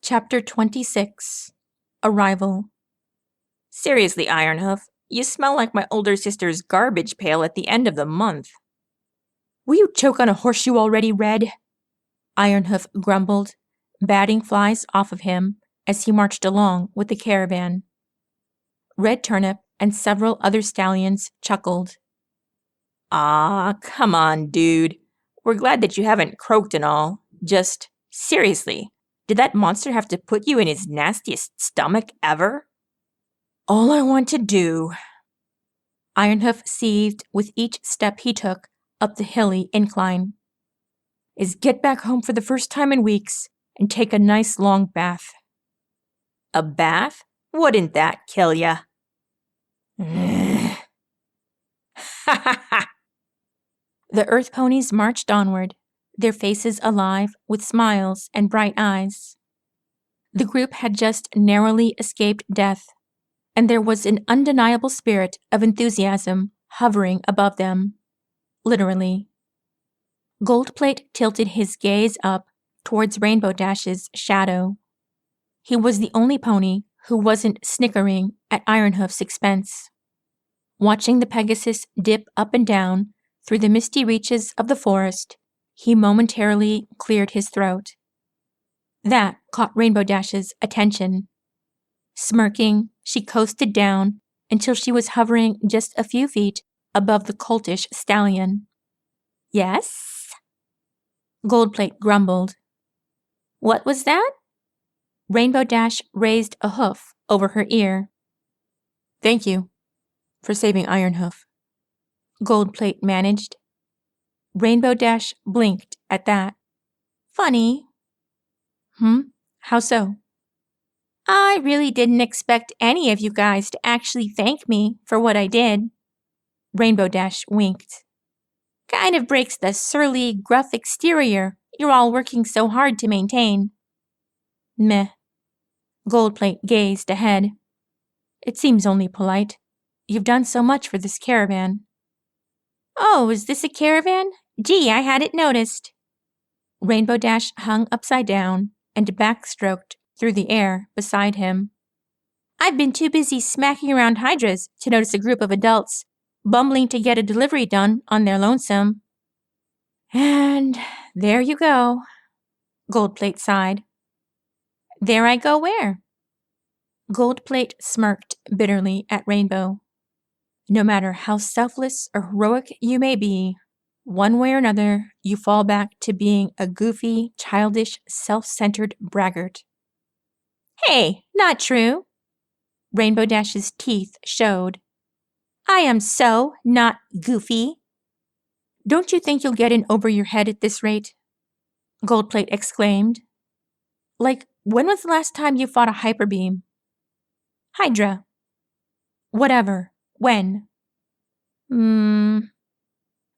Chapter 26 Arrival. Seriously, Ironhoof, you smell like my older sister's garbage pail at the end of the month. Will you choke on a horseshoe already, Red? Ironhoof grumbled, batting flies off of him as he marched along with the caravan. Red Turnip and several other stallions chuckled. Ah, come on, dude. We're glad that you haven't croaked and all. Just, seriously, did that monster have to put you in his nastiest stomach ever? All I want to do, Ironhoof seethed with each step he took up the hilly incline, is get back home for the first time in weeks and take a nice long bath. A bath? Wouldn't that kill ya? Ha ha ha! The Earth ponies marched onward, their faces alive with smiles and bright eyes. The group had just narrowly escaped death, and there was an undeniable spirit of enthusiasm hovering above them, literally. Goldplate tilted his gaze up towards Rainbow Dash's shadow. He was the only pony who wasn't snickering at Ironhoof's expense. Watching the Pegasus dip up and down through the misty reaches of the forest, he momentarily cleared his throat. That caught Rainbow Dash's attention. Smirking, she coasted down until she was hovering just a few feet above the coltish stallion. Yes? Goldplate grumbled. What was that? Rainbow Dash raised a hoof over her ear. Thank you for saving Ironhoof, Goldplate managed. Rainbow Dash blinked at that. Funny. How so? I really didn't expect any of you guys to actually thank me for what I did. Rainbow Dash winked. Kind of breaks the surly, gruff exterior you're all working so hard to maintain. Meh. Goldplate gazed ahead. It seems only polite. You've done so much for this caravan. Oh, is this a caravan? Gee, I hadn't noticed. Rainbow Dash hung upside down and backstroked through the air beside him. I've been too busy smacking around hydras to notice a group of adults bumbling to get a delivery done on their lonesome. And there you go, Goldplate sighed. There I go where? Goldplate smirked bitterly at Rainbow. No matter how selfless or heroic you may be, one way or another, you fall back to being a goofy, childish, self-centered braggart. Hey, not true. Rainbow Dash's teeth showed. I am so not goofy. Don't you think you'll get in over your head at this rate? Goldplate exclaimed. Like, when was the last time you fought a hyper beam? Hydra. Whatever. When?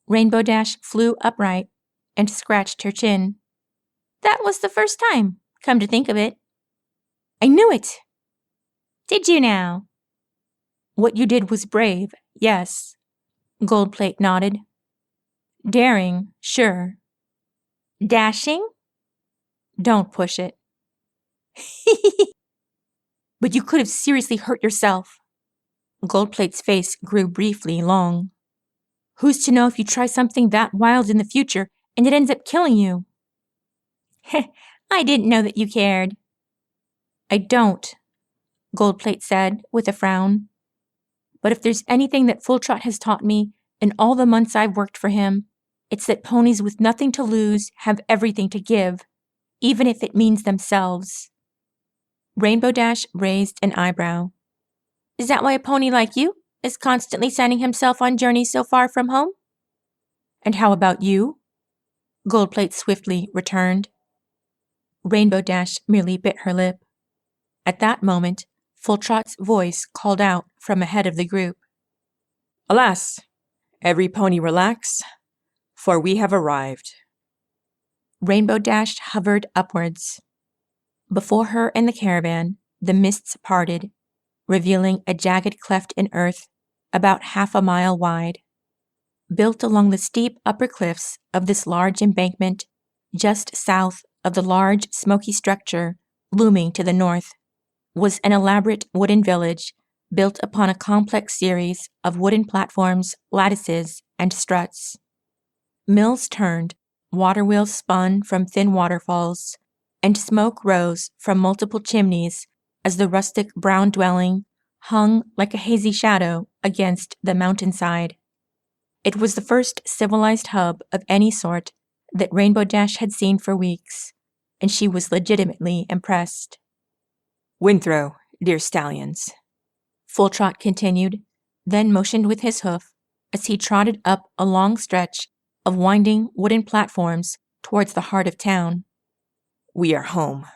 Rainbow Dash flew upright and scratched her chin. That was the first time, come to think of it. I knew it. Did you now? What you did was brave, yes. Goldplate nodded. Daring, sure. Dashing? Don't push it. But you could have seriously hurt yourself. Goldplate's face grew briefly long. Who's to know if you try something that wild in the future and it ends up killing you? I didn't know that you cared. I don't, Goldplate said with a frown. But if there's anything that Full Trot has taught me in all the months I've worked for him, it's that ponies with nothing to lose have everything to give, even if it means themselves. Rainbow Dash raised an eyebrow. Is that why a pony like you is constantly sending himself on journeys so far from home? And how about you? Goldplate swiftly returned. Rainbow Dash merely bit her lip. At that moment, Full Trot's voice called out from ahead of the group. Alas, every pony relax, for we have arrived. Rainbow Dash hovered upwards. Before her and the caravan, the mists parted, revealing a jagged cleft in earth about half a mile wide. Built along the steep upper cliffs of this large embankment, just south of the large smoky structure Looming to the north was an elaborate wooden village built upon a complex series of wooden platforms, lattices, and struts. Mills turned, water wheels spun from thin waterfalls, and smoke rose from multiple chimneys as the rustic brown dwelling hung like a hazy shadow against the mountainside. It was the first civilized hub of any sort that Rainbow Dash had seen for weeks, and she was legitimately impressed. Winthrow, dear stallions. Full Trot continued, then motioned with his hoof as he trotted up a long stretch of winding wooden platforms towards the heart of town. We are home.